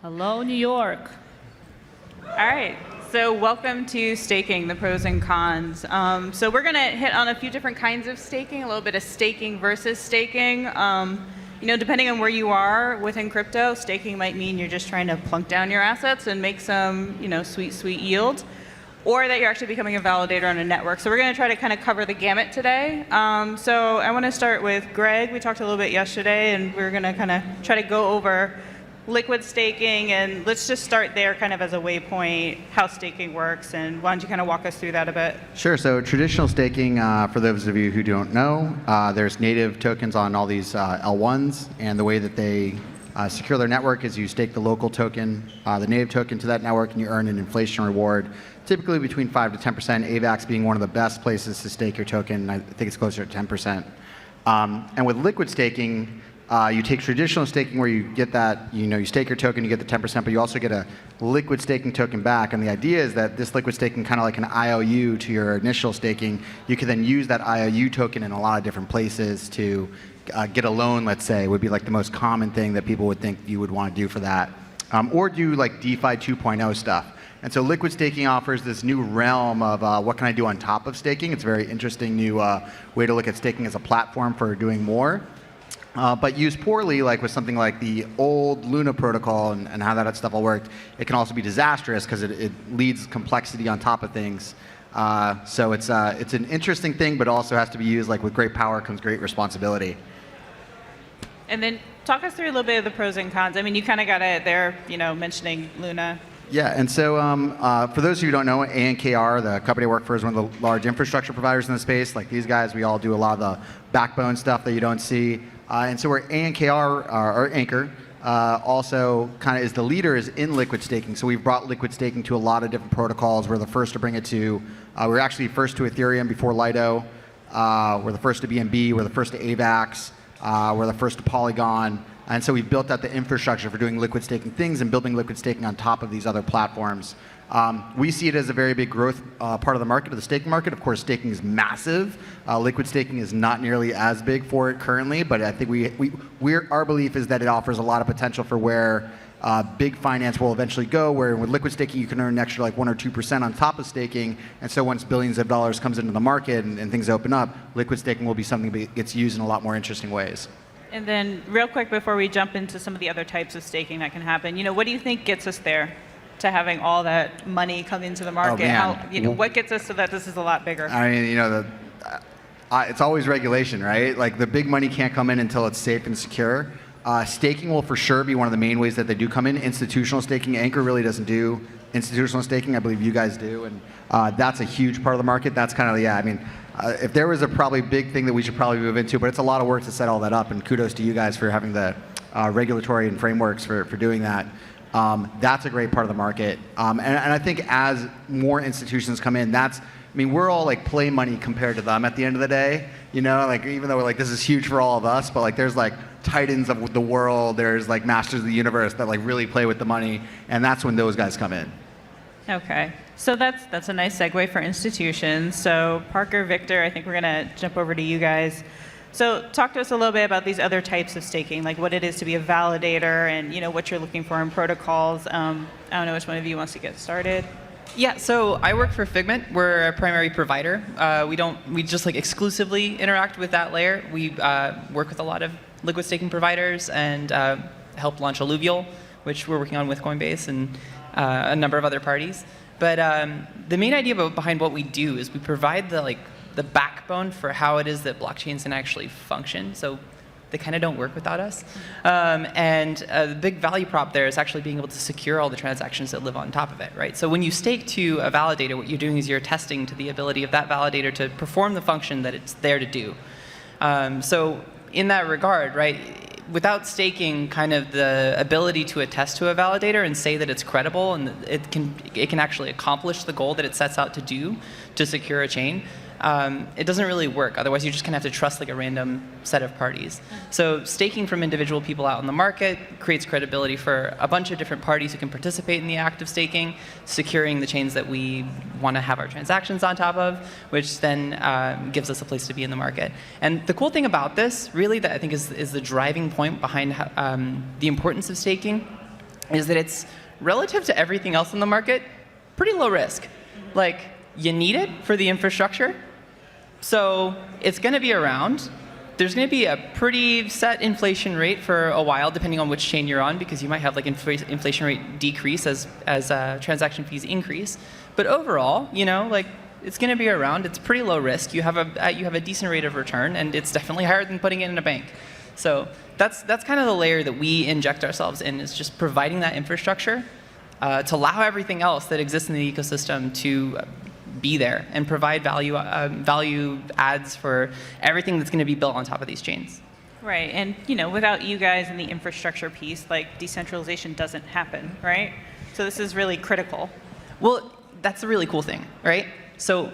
Hello, New York. All right, so welcome to staking, the pros and cons. So we're going to hit on a few different kinds of staking, a little bit of staking versus staking. Depending on where you are within crypto, staking might mean you're just trying to plunk down your assets and make some, sweet yield, or that you're actually becoming a validator on a network. So we're going to try to kind of cover the gamut today. So I want to start with Greg. We talked a little bit yesterday, and we're going to kind of try to go over liquid staking, and let's just start there kind of as a waypoint, how staking works, and why don't you kind of walk us through that a bit? Sure. So traditional staking, for those of you who don't know, there's native tokens on all these L1s, and the way that they secure their network is you stake the local token, the native token to that network, and you earn an inflation reward, typically between 5 to 10%, AVAX being one of the best places to stake your token. I think it's closer to 10%. And with liquid staking, you take traditional staking where you get that, you stake your token, you get the 10%, but you also get a liquid staking token back. And the idea is that this liquid staking, kind of like an IOU to your initial staking, you can then use that IOU token in a lot of different places to get a loan, let's say, would be like the most common thing that people would think you would want to do for that. Or do like DeFi 2.0 stuff. And so liquid staking offers this new realm of what can I do on top of staking. It's a very interesting new way to look at staking as a platform for doing more. But used poorly, like with something like the old Luna protocol and how that stuff all worked, it can also be disastrous because it leads complexity on top of things. So it's an interesting thing, but also has to be used like with great power comes great responsibility. And then talk us through a little bit of the pros and cons. I mean, you kind of got it there, mentioning Luna. Yeah, and so for those of you who don't know, ANKR, the company I work for, is one of the large infrastructure providers in the space. Like these guys, we all do a lot of the backbone stuff that you don't see. And so where ANKR, or Anchor, also kind of is the leader is in liquid staking. So we've brought liquid staking to a lot of different protocols. We're the first to bring it to, we're actually first to Ethereum before Lido. We're the first to BNB. We're the first to AVAX. We're the first to Polygon. And so we've built out the infrastructure for doing liquid staking things and building liquid staking on top of these other platforms. We see it as a very big growth part of the market, of the staking market. Of course, staking is massive. Liquid staking is not nearly as big for it currently, but I think our belief is that it offers a lot of potential for where big finance will eventually go, where with liquid staking you can earn an extra like 1 or 2% on top of staking. And so once billions of dollars comes into the market and things open up, liquid staking will be something that gets used in a lot more interesting ways. And then real quick before we jump into some of the other types of staking that can happen, what do you think gets us there to having all that money come into the market? What gets us so that this is a lot bigger? I mean, it's always regulation, right? Like the big money can't come in until it's safe and secure. Staking will for sure be one of the main ways that they do come in. Institutional staking, Anchor really doesn't do institutional staking. I believe you guys do, and that's a huge part of the market. That's kind of, if there was a probably big thing that we should probably move into, but it's a lot of work to set all that up, and kudos to you guys for having the regulatory and frameworks for doing that. That's a great part of the market. And I think as more institutions come in, we're all like play money compared to them at the end of the day. Like even though we're like, this is huge for all of us, but like there's like titans of the world, there's like masters of the universe that like really play with the money, and that's when those guys come in. Okay, so that's a nice segue for institutions. So Parker, Victor, I think we're gonna jump over to you guys. So talk to us a little bit about these other types of staking, like what it is to be a validator and what you're looking for in protocols. I don't know which one of you wants to get started. Yeah, so I work for Figment. We're a primary provider. We just like exclusively interact with that layer. We work with a lot of liquid staking providers and help launch Alluvial, which we're working on with Coinbase and a number of other parties. But the main idea behind what we do is we provide the backbone for how it is that blockchains can actually function. So they kind of don't work without us. And the big value prop there is actually being able to secure all the transactions that live on top of it, right? So when you stake to a validator, what you're doing is you're attesting to the ability of that validator to perform the function that it's there to do. So in that regard, right, without staking kind of the ability to attest to a validator and say that it's credible and it can actually accomplish the goal that it sets out to do to secure a chain, it doesn't really work. Otherwise, you're just going to have to trust like a random set of parties. So staking from individual people out in the market creates credibility for a bunch of different parties who can participate in the act of staking, securing the chains that we want to have our transactions on top of, which then gives us a place to be in the market. And the cool thing about this, really, that I think is the driving point behind the importance of staking, is that it's relative to everything else in the market, pretty low risk. Like, you need it for the infrastructure, so it's going to be around. There's going to be a pretty set inflation rate for a while, depending on which chain you're on, because you might have like inflation rate decrease as transaction fees increase. But overall, like, it's going to be around. It's pretty low risk. You have a decent rate of return, and it's definitely higher than putting it in a bank. So that's kind of the layer that we inject ourselves in, is just providing that infrastructure to allow everything else that exists in the ecosystem to be there and provide value adds for everything that's going to be built on top of these chains. Right, and without you guys and the infrastructure piece, like, decentralization doesn't happen, right? So this is really critical. Well, that's the really cool thing, right? So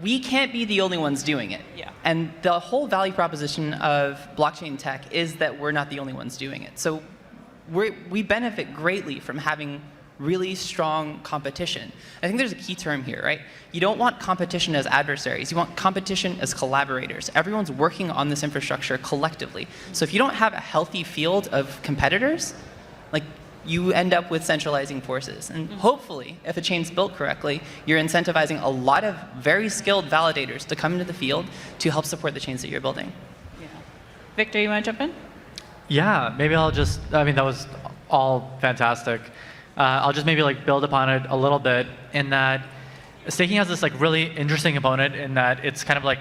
we can't be the only ones doing it. Yeah. And the whole value proposition of blockchain tech is that we're not the only ones doing it. So we benefit greatly from having really strong competition. I think there's a key term here, right? You don't want competition as adversaries. You want competition as collaborators. Everyone's working on this infrastructure collectively. So if you don't have a healthy field of competitors, like, you end up with centralizing forces. And hopefully, if a chain's built correctly, you're incentivizing a lot of very skilled validators to come into the field to help support the chains that you're building. Yeah. Victor, you want to jump in? Yeah, maybe I'll just, that was all fantastic. I'll just maybe like build upon it a little bit, in that staking has this like really interesting component in that it's kind of like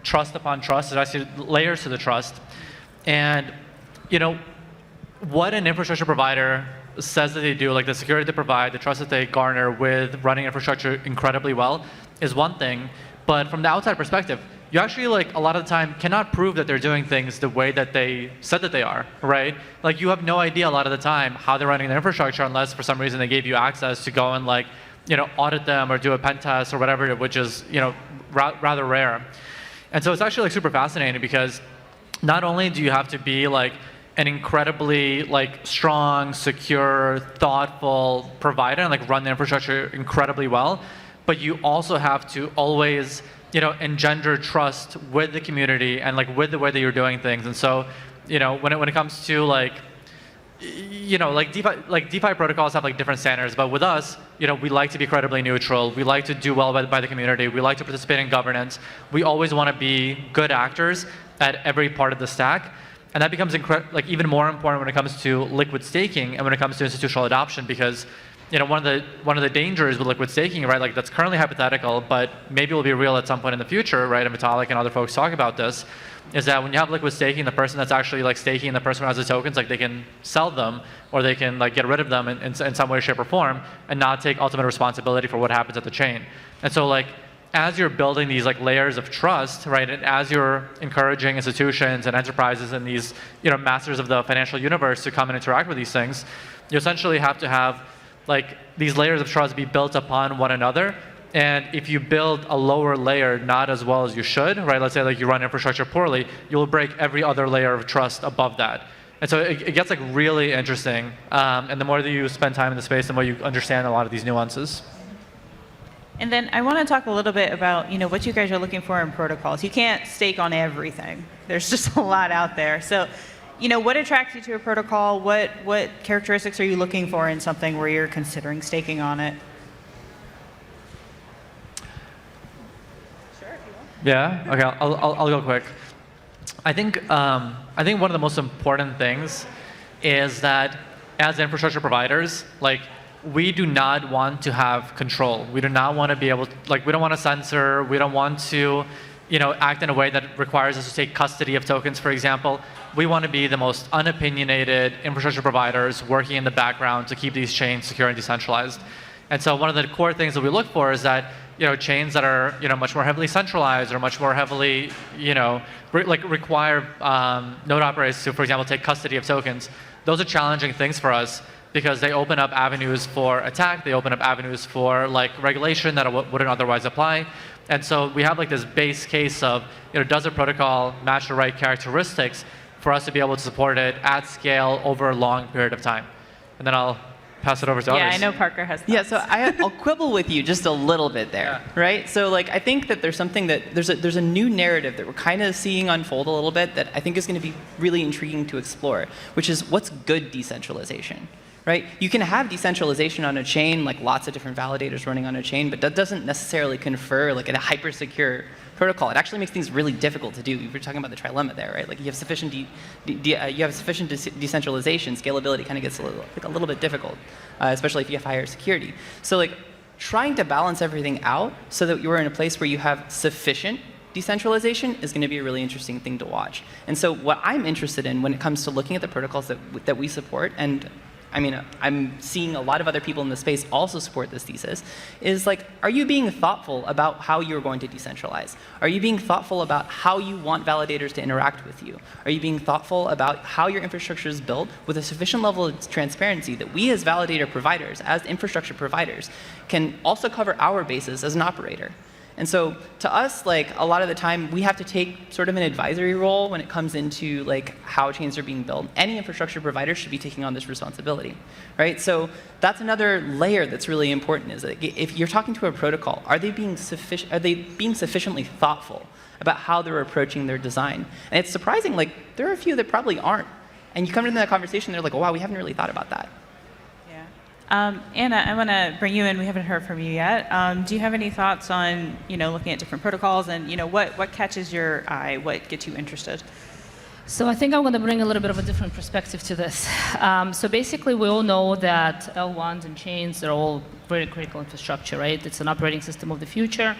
trust upon trust. There's actually layers to the trust. And what an infrastructure provider says that they do, like the security they provide, the trust that they garner with running infrastructure incredibly well, is one thing. But from the outside perspective, you actually, like, a lot of the time cannot prove that they're doing things the way that they said that they are, right? Like, you have no idea a lot of the time how they're running their infrastructure, unless for some reason they gave you access to go and, like, audit them or do a pen test or whatever, which is, rather rare. And so it's actually like super fascinating, because not only do you have to be like an incredibly like strong, secure, thoughtful provider and like run the infrastructure incredibly well, but you also have to always engender trust with the community and like with the way that you're doing things. And so when it comes to like DeFi protocols have like different standards, but with us, we like to be credibly neutral. We like to do well by the community. We like to participate in governance. We always want to be good actors at every part of the stack. And that becomes even more important when it comes to liquid staking and when it comes to institutional adoption, because one of the dangers with liquid staking, right, like that's currently hypothetical, but maybe will be real at some point in the future, right? And Vitalik and other folks talk about this, is that when you have liquid staking, the person that's actually like staking, the person who has the tokens, like they can sell them or they can like get rid of them in some way, shape, or form, and not take ultimate responsibility for what happens at the chain. And so like, as you're building these like layers of trust, right, and as you're encouraging institutions and enterprises and these masters of the financial universe to come and interact with these things, you essentially have to have like these layers of trust be built upon one another. And if you build a lower layer not as well as you should, right, let's say like you run infrastructure poorly, you'll break every other layer of trust above that. And so it gets like really interesting. And the more that you spend time in the space, the more you understand a lot of these nuances. And then I want to talk a little bit about what you guys are looking for in protocols. You can't stake on everything. There's just a lot out there. So, what attracts you to a protocol? What characteristics are you looking for in something where you're considering staking on it? Sure, if you want. Yeah. Okay. I'll go quick. I think one of the most important things is that as infrastructure providers, like, we do not want to have control. We do not want to be able to, like, we don't want to censor. We don't want to, act in a way that requires us to take custody of tokens, for example. We want to be the most unopinionated infrastructure providers working in the background to keep these chains secure and decentralized. And so one of the core things that we look for is that, chains that are, much more heavily centralized or much more heavily, require node operators to, for example, take custody of tokens. Those are challenging things for us, because they open up avenues for attack, they open up avenues for like regulation that wouldn't otherwise apply. And so we have like this base case of, does a protocol match the right characteristics for us to be able to support it at scale over a long period of time? And then I'll pass it over to others. Yeah, I know Parker has thoughts. Yeah, so I'll quibble with you just a little bit there, right? So like, I think that there's something that, there's a new narrative that we're kind of seeing unfold a little bit that I think is going to be really intriguing to explore, which is what's good decentralization, right? You can have decentralization on a chain, like lots of different validators running on a chain, but that doesn't necessarily confer like a hyper secure protocol. It actually makes things really difficult to do. We were talking about the trilemma there, right? Like you have sufficient decentralization, scalability kind of gets a little bit difficult, especially if you have higher security. So like trying to balance everything out so that you're in a place where you have sufficient decentralization is going to be a really interesting thing to watch. And so what I'm interested in when it comes to looking at the protocols that we support, and I mean, I'm seeing a lot of other people in the space also support this thesis, is like, are you being thoughtful about how you're going to decentralize? Are you being thoughtful about how you want validators to interact with you? Are you being thoughtful about how your infrastructure is built with a sufficient level of transparency that we as validator providers, as infrastructure providers, can also cover our bases as an operator? And so to us, like a lot of the time, we have to take sort of an advisory role when it comes into like how chains are being built. Any infrastructure provider should be taking on this responsibility, right? So that's another layer that's really important. Is that if you're talking to a protocol, are they being sufficiently thoughtful about how they're approaching their design? And it's surprising, like there are a few that probably aren't. And you come into that conversation, they're like, oh, wow, we haven't really thought about that. Anna, I want to bring you in. We haven't heard from you yet. Do you have any thoughts on, looking at different protocols and, what catches your eye? What gets you interested? So I think I'm going to bring a little bit of a different perspective to this. So basically, we all know that L1s and chains are all very critical infrastructure, right? It's an operating system of the future.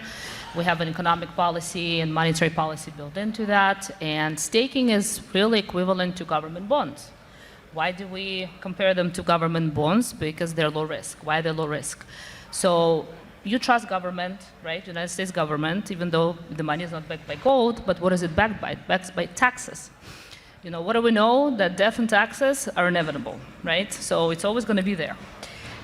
We have an economic policy and monetary policy built into that. And staking is really equivalent to government bonds. Why do we compare them to government bonds? Because they're low risk. Why they're low risk? So you trust government, right? United States government, even though the money is not backed by gold, but what is it backed by? It's backed by taxes. What do we know? That death and taxes are inevitable, right? So it's always going to be there.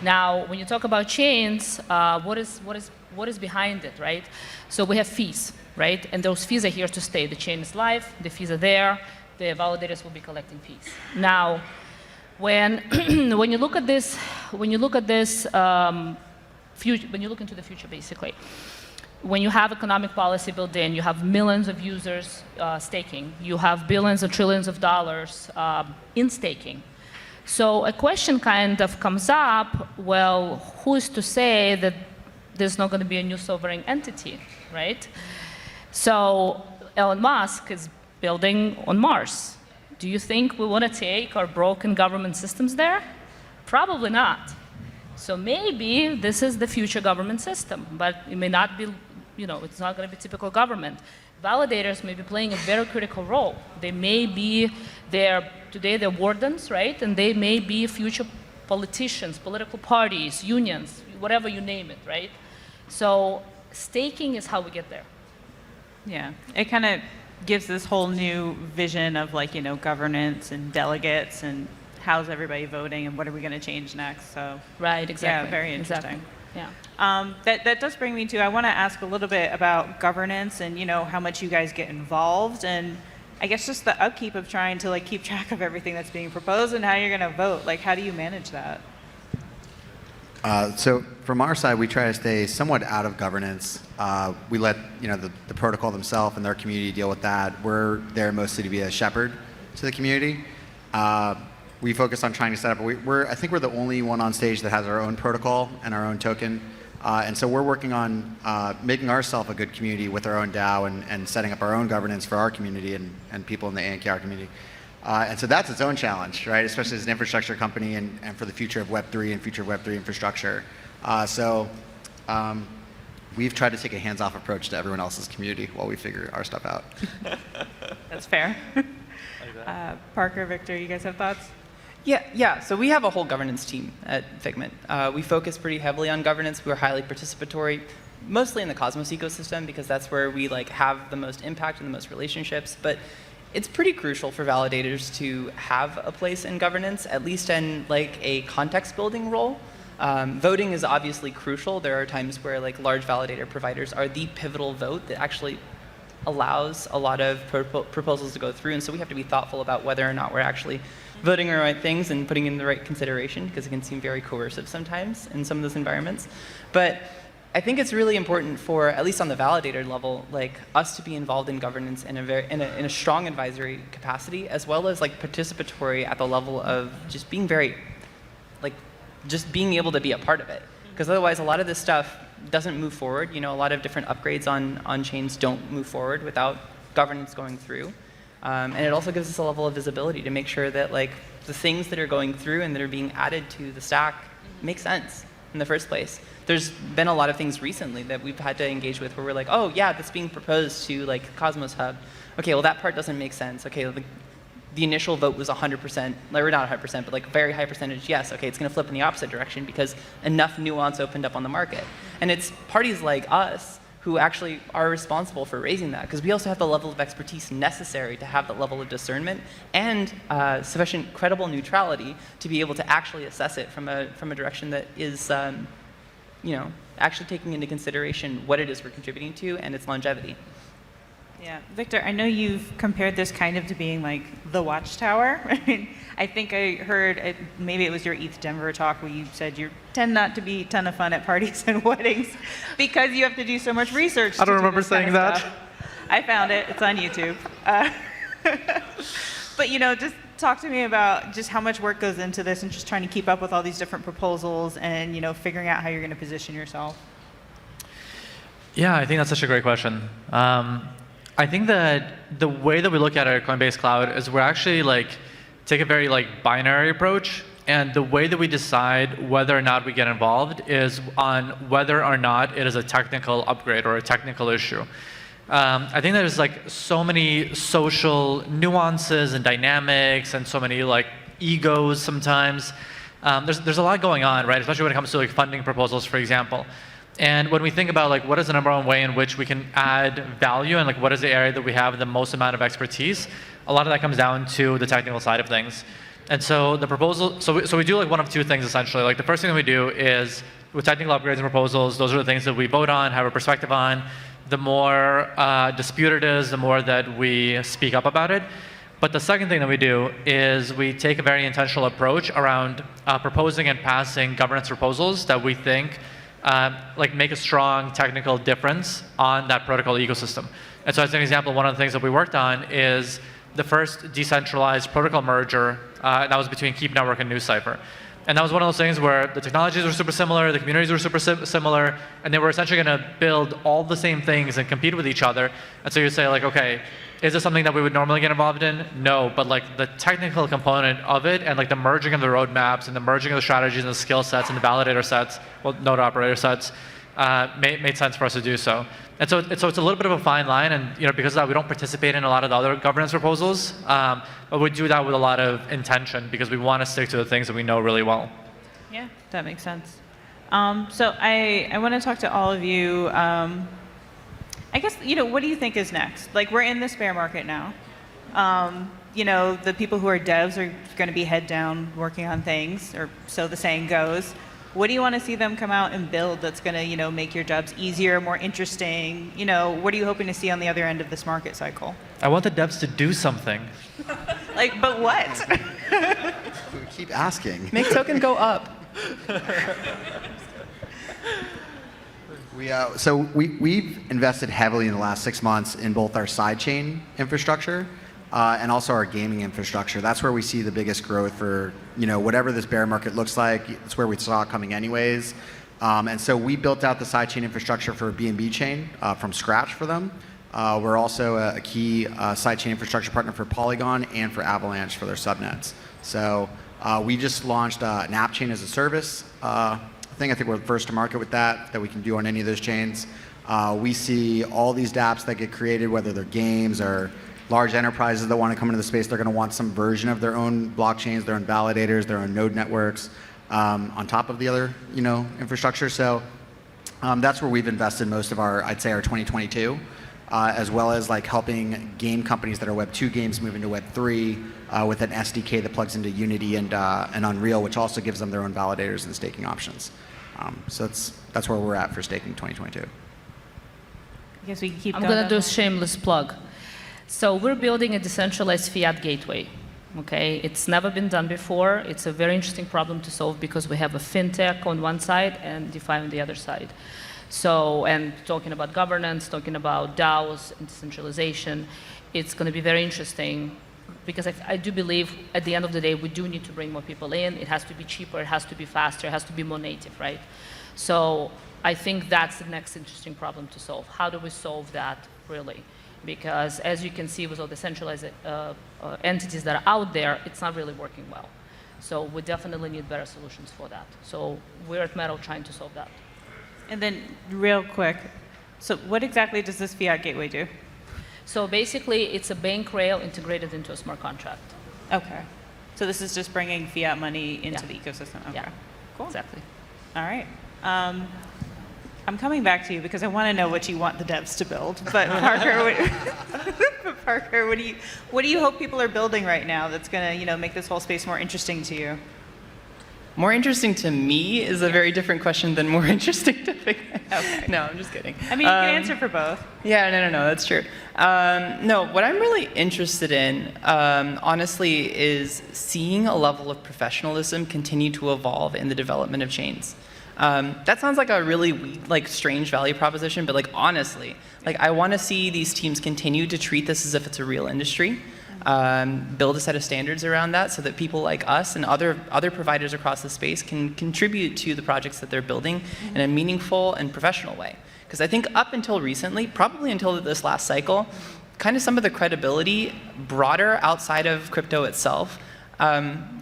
Now, when you talk about chains, what is behind it, right? So we have fees, right? And those fees are here to stay. The chain is live. The fees are there. The validators will be collecting fees. Now, when you look at this, when you look into the future, basically, when you have economic policy built in, you have millions of users staking, you have billions and trillions of dollars in staking. So a question kind of comes up, well, who is to say that there's not going to be a new sovereign entity, right? So Elon Musk is building on Mars. Do you think we want to take our broken government systems there? Probably not. So maybe this is the future government system, but it may not be, it's not going to be typical government. Validators may be playing a very critical role. They may be today they're wardens, right? And they may be future politicians, political parties, unions, whatever you name it, right? So staking is how we get there. Yeah, it kind of gives this whole new vision of governance and delegates and how's everybody voting and what are we going to change next. So right, exactly. Yeah, very interesting. Exactly. Yeah. That does bring me to, I want to ask a little bit about governance and how much you guys get involved and I guess just the upkeep of trying to keep track of everything that's being proposed and how you're going to vote. How do you manage that? So from our side, we try to stay somewhat out of governance. We let the protocol themselves and their community deal with that. We're there mostly to be a shepherd to the community. We focus on trying to set up. I think we're the only one on stage that has our own protocol and our own token. And so we're working on making ourselves a good community with our own DAO and setting up our own governance for our community and people in the ANKR community. And so that's its own challenge, right? Especially as an infrastructure company and for the future of Web3 and future of Web3 infrastructure. We've tried to take a hands-off approach to everyone else's community while we figure our stuff out. That's fair. Parker, Victor, you guys have thoughts? Yeah. So we have a whole governance team at Figment. We focus pretty heavily on governance. We're highly participatory, mostly in the Cosmos ecosystem because that's where we have the most impact and the most relationships. But it's pretty crucial for validators to have a place in governance, at least in a context building role. Voting is obviously crucial. There are times where large validator providers are the pivotal vote that actually allows a lot of proposals to go through. And so we have to be thoughtful about whether or not we're actually voting on the right things and putting in the right consideration because it can seem very coercive sometimes in some of those environments. But I think it's really important for, at least on the validator level, us to be involved in governance in a strong advisory capacity, as well as participatory at the level of just being very like just being able to be a part of it. Because otherwise, a lot of this stuff doesn't move forward. You know, a lot of different upgrades on chains don't move forward without governance going through. And it also gives us a level of visibility to make sure that like the things that are going through and that are being added to the stack make sense in the first place. There's been a lot of things recently that we've had to engage with where we're like, oh yeah, that's being proposed to like Cosmos Hub. Okay, well that part doesn't make sense. Okay, the initial vote was 100%, or not 100%, but like very high percentage yes. Okay, it's going to flip in the opposite direction because enough nuance opened up on the market. And it's parties like us who actually are responsible for raising that, because we also have the level of expertise necessary to have that level of discernment and sufficient credible neutrality to be able to actually assess it from a direction that is, you know, actually taking into consideration what it is we're contributing to and its longevity. Yeah, Victor, I know you've compared this kind of to being like the watchtower. I think I heard, maybe it was your ETH Denver talk where you said you tend not to be a ton of fun at parties and weddings because you have to do so much research. I don't remember saying that. I found it. It's on YouTube. But, you know, just talk to me about just how much work goes into this and just trying to keep up with all these different proposals and, you know, figuring out how you're going to position yourself. Yeah, I think that's such a great question. I think that the way that we look at it at Coinbase Cloud is we're actually like take a very like binary approach, and the way that we decide whether or not we get involved is on whether or not it is a technical upgrade or a technical issue. I think there's like so many social nuances and dynamics and so many like egos sometimes. There's a lot going on, right? Especially when it comes to like funding proposals, for example. And when we think about like what is the number one way in which we can add value and like what is the area that we have the most amount of expertise, a lot of that comes down to the technical side of things. And so the proposal, so we do like one of two things essentially. Like the first thing that we do is with technical upgrades and proposals, those are the things that we vote on, have a perspective on. The more disputed it is, the more that we speak up about it. But the second thing that we do is we take a very intentional approach around proposing and passing governance proposals that we think like make a strong technical difference on that protocol ecosystem. And so as an example, one of the things that we worked on is the first decentralized protocol merger, and that was between Keep Network and NewsCypher. And that was one of those things where the technologies were super similar, the communities were super similar, and they were essentially going to build all the same things and compete with each other. And so you say like, okay, is this something that we would normally get involved in? No, but like the technical component of it and like the merging of the roadmaps and the merging of the strategies and the skill sets and the validator sets, well, node operator sets, made sense for us to do so. And so it's a little bit of a fine line, and you know, because of that, we don't participate in a lot of the other governance proposals, but we do that with a lot of intention because we want to stick to the things that we know really well. Yeah, that makes sense. So I want to talk to all of you. I guess, you know, what do you think is next? Like, we're in this bear market now. You know, the people who are devs are going to be head down working on things, or so the saying goes. What do you want to see them come out and build that's going to, you know, make your jobs easier, more interesting? You know, what are you hoping to see on the other end of this market cycle? I want the devs to do something. Like, but what? We keep asking. Make token go up. We've invested heavily in the last 6 months in both our sidechain infrastructure and also our gaming infrastructure. That's where we see the biggest growth for, you know, whatever this bear market looks like. It's where we saw it coming anyways. And so we built out the sidechain infrastructure for BNB chain from scratch for them. We're also a key sidechain infrastructure partner for Polygon and for Avalanche for their subnets. So we just launched an app chain as a service thing. I think we're first to market with that we can do on any of those chains. We see all these dApps that get created, whether they're games or large enterprises that want to come into the space, they're going to want some version of their own blockchains, their own validators, their own node networks on top of the other, you know, infrastructure. So that's where we've invested most of our, I'd say, our 2022, as well as like helping game companies that are Web 2 games move into Web 3 with an SDK that plugs into Unity and Unreal, which also gives them their own validators and staking options. So that's where we're at for staking 2022. I guess we can keep I'm going. going to do a shameless plug. So we're building a decentralized fiat gateway. Okay, it's never been done before. It's a very interesting problem to solve because we have a fintech on one side and DeFi on the other side. So, and talking about governance, talking about DAOs and decentralization, it's going to be very interesting because I do believe at the end of the day, we do need to bring more people in. It has to be cheaper, it has to be faster, it has to be more native, right? So I think that's the next interesting problem to solve. How do we solve that, really? Because as you can see with all the centralized entities that are out there, it's not really working well. So we definitely need better solutions for that. So we're at Metal trying to solve that. And then real quick, so what exactly does this fiat gateway do? So basically, it's a bank rail integrated into a smart contract. Okay. So this is just bringing fiat money into Yeah. the ecosystem. Okay. Yeah, Cool. exactly. All right. I'm coming back to you because I want to know what you want the devs to build. But Parker, what do you hope people are building right now that's going to make this whole space more interesting to you? More interesting to me is a very different question than more interesting to Figment. Okay. No, I'm just kidding. I mean, you can answer for both. Yeah, no, that's true. No, what I'm really interested in, honestly, is seeing a level of professionalism continue to evolve in the development of chains. That sounds like a really strange value proposition, but honestly, I want to see these teams continue to treat this as if it's a real industry. Build a set of standards around that so that people like us and other providers across the space can contribute to the projects that they're building in a meaningful and professional way. Because I think up until recently, probably until this last cycle, kind of some of the credibility broader outside of crypto itself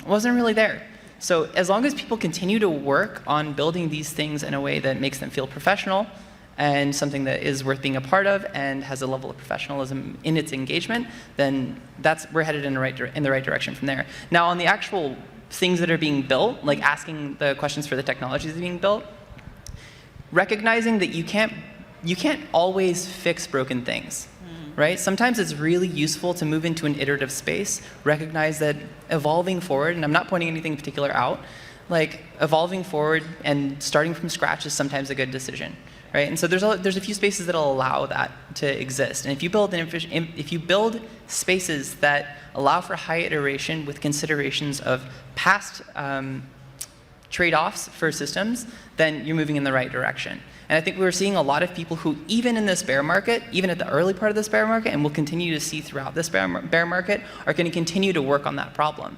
wasn't really there. So as long as people continue to work on building these things in a way that makes them feel professional, and something that is worth being a part of and has a level of professionalism in its engagement, then we're headed in the right direction from there. Now, on the actual things that are being built, like asking the questions for the technologies that are being built, recognizing that you can't always fix broken things, right? Sometimes it's really useful to move into an iterative space, recognize that evolving forward, and I'm not pointing anything in particular out, evolving forward and starting from scratch is sometimes a good decision. Right? And so there's a few spaces that'll allow that to exist. And if you build spaces that allow for high iteration with considerations of past trade-offs for systems, then you're moving in the right direction. And I think we're seeing a lot of people who, even in this bear market, even at the early part of this bear market, and we'll continue to see throughout this bear market, are going to continue to work on that problem.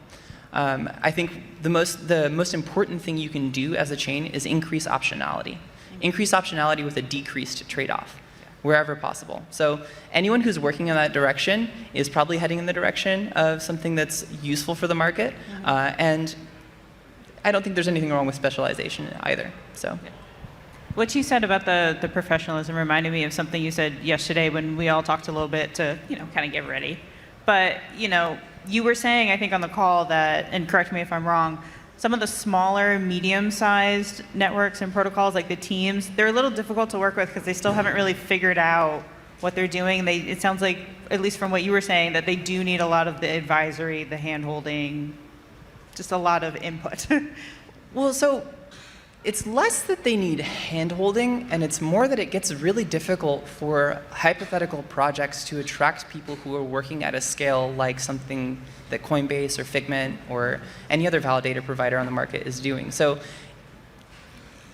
I think the most important thing you can do as a chain is increase optionality. Increase optionality with a decreased trade-off, wherever possible. So anyone who's working in that direction is probably heading in the direction of something that's useful for the market. And I don't think there's anything wrong with specialization either. So. What you said about the professionalism reminded me of something you said yesterday when we all talked a little bit to kind of get ready. But you were saying, I think on the call that, and correct me if I'm wrong, some of the smaller, medium-sized networks and protocols, like the teams, they're a little difficult to work with because they still haven't really figured out what they're doing. It sounds like, at least from what you were saying, that they do need a lot of the advisory, the hand-holding, just a lot of input. Well, so it's less that they need hand-holding, and it's more that it gets really difficult for hypothetical projects to attract people who are working at a scale like something that Coinbase or Figment or any other validator provider on the market is doing. So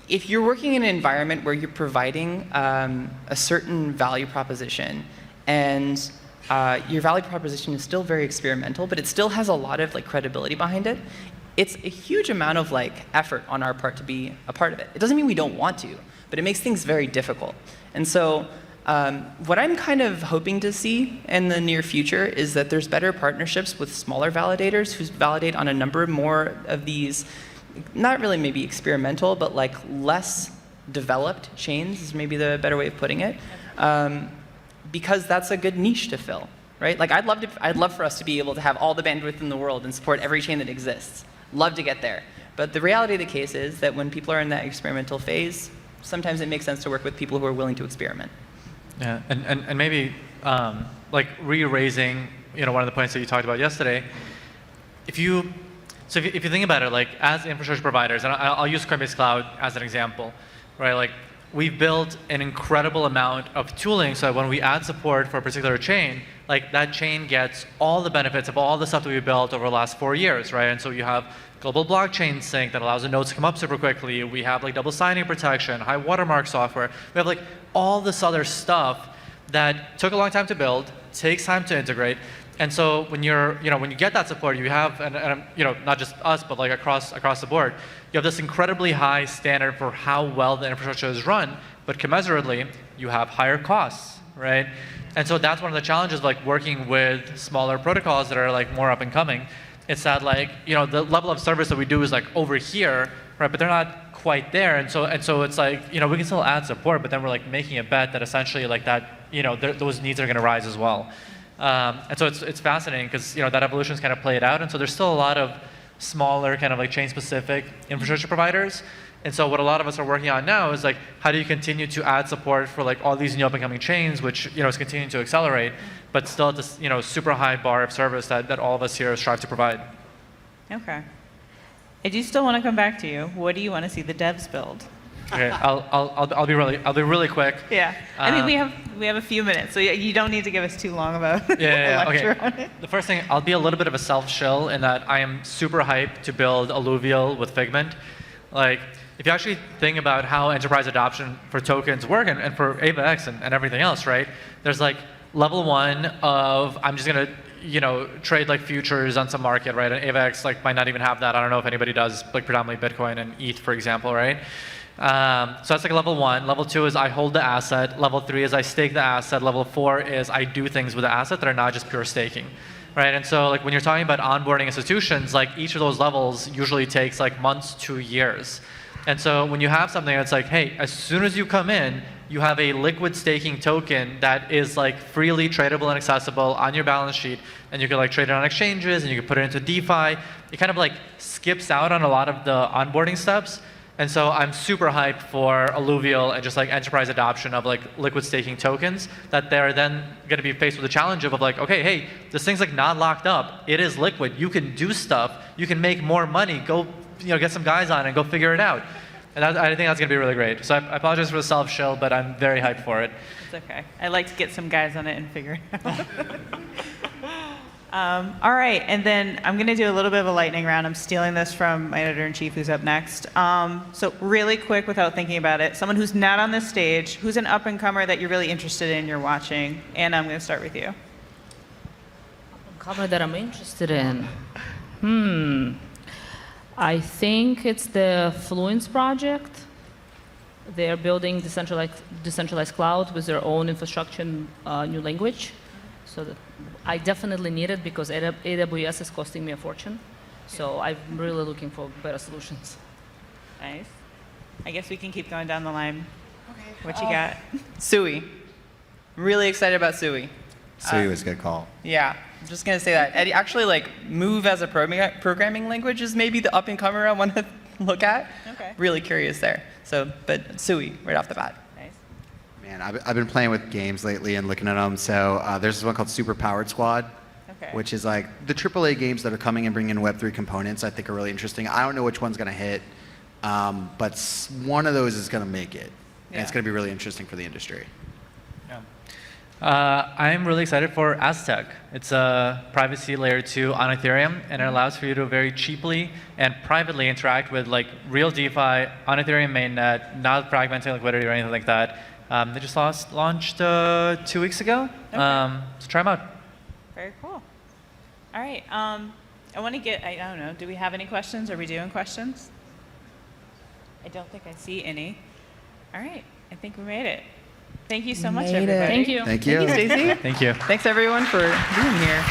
if you're working in an environment where you're providing a certain value proposition, and your value proposition is still very experimental, but it still has a lot of credibility behind it, it's a huge amount of effort on our part to be a part of it. It doesn't mean we don't want to, but it makes things very difficult. And so what I'm kind of hoping to see in the near future is that there's better partnerships with smaller validators who validate on a number more of these, not really maybe experimental, but less developed chains is maybe the better way of putting it, because that's a good niche to fill, right? I'd love for us to be able to have all the bandwidth in the world and support every chain that exists. Love to get there. But the reality of the case is that when people are in that experimental phase, sometimes it makes sense to work with people who are willing to experiment. Yeah, and maybe Reraising, one of the points that you talked about yesterday. If you think about it, as infrastructure providers, and I'll use Coinbase Cloud as an example, right? We've built an incredible amount of tooling so that when we add support for a particular chain, that chain gets all the benefits of all the stuff that we built over the last 4 years, right? And so you have global blockchain sync that allows the nodes to come up super quickly. We have double signing protection, high watermark software. We have all this other stuff that took a long time to build, takes time to integrate, And so when when you get that support, you have, and not just us, but like across the board, you have this incredibly high standard for how well the infrastructure is run, but commensurately, you have higher costs, right? And so that's one of the challenges, like working with smaller protocols that are like more up and coming. It's that like, the level of service that we do is like over here, right? But they're not quite there. And so it's like, we can still add support, but then we're like making a bet that essentially like that, those needs are going to rise as well. And so it's fascinating because that evolution is kind of played out, and so there's still a lot of smaller kind of like chain-specific infrastructure providers. And so what a lot of us are working on now is like, how do you continue to add support for like all these new up-and-coming chains, which is continuing to accelerate, but still at this super high bar of service that all of us here strive to provide. Okay. I do still want to come back to you. What do you want to see the devs build? Okay, I'll be really quick. Yeah, I mean we have a few minutes, so you don't need to give us too long of a lecture okay. on it. The first thing, I'll be a little bit of a self-shill in that I am super hyped to build Alluvial with Figment. Like, if you actually think about how enterprise adoption for tokens work and for AvaX and everything else, right? There's like level 1 of I'm just gonna trade like futures on some market, right? And AvaX like might not even have that. I don't know if anybody does, like predominantly Bitcoin and ETH, for example, right? So that's like level 1. Level 2 is I hold the asset. Level 3 is I stake the asset. Level 4 is I do things with the asset that are not just pure staking, right? And so like when you're talking about onboarding institutions, like each of those levels usually takes like months to years. And so when you have something that's like, hey, as soon as you come in, you have a liquid staking token that is like freely tradable and accessible on your balance sheet, and you can like trade it on exchanges, and you can put it into DeFi. It kind of like skips out on a lot of the onboarding steps. And so I'm super hyped for Alluvial and just like enterprise adoption of like liquid staking tokens, that they're then going to be faced with the challenge of like, okay, hey, this thing's like not locked up. It is liquid. You can do stuff. You can make more money. Go, get some guys on and go figure it out. And I think that's going to be really great. So I apologize for the self-shill, but I'm very hyped for it. It's okay. I like to get some guys on it and figure it out. All right, and then I'm going to do a little bit of a lightning round. I'm stealing this from my editor-in-chief, who's up next. So really quick, without thinking about it, someone who's not on this stage, who's an up-and-comer that you're really interested in, you're watching. Anna, I'm going to start with you. Up-and-comer that I'm interested in. I think it's the Fluence project. They're building decentralized cloud with their own infrastructure and new language. So that I definitely need it because AWS is costing me a fortune. So I'm really looking for better solutions. Nice. I guess we can keep going down the line. Okay. What you got? Sui. Really excited about Sui. Sui was a good call. Yeah, I'm just going to say that. Actually, like, Move as a programming language is maybe the up-and-comer I want to look at. Okay. Really curious there. So, but Sui, right off the bat. Nice. Man, I've been playing with games lately and looking at them. So there's this one called Super Powered Squad, which is like the AAA games that are coming and bringing in Web3 components. I think are really interesting. I don't know which one's going to hit, but one of those is going to make it. And it's going to be really interesting for the industry. I'm really excited for Aztec. It's a privacy layer 2 on Ethereum, and it allows for you to very cheaply and privately interact with like real DeFi on Ethereum mainnet, not fragmenting liquidity or anything like that. They just launched 2 weeks ago, so try them out. Very cool. All right, I want to get, I don't know, do we have any questions? Are we doing questions? I don't think I see any. All right, I think we made it. Thank you so much, everybody. Thank you. Thank you. Thank you, Stacey. Thank you. Thanks, everyone, for being here.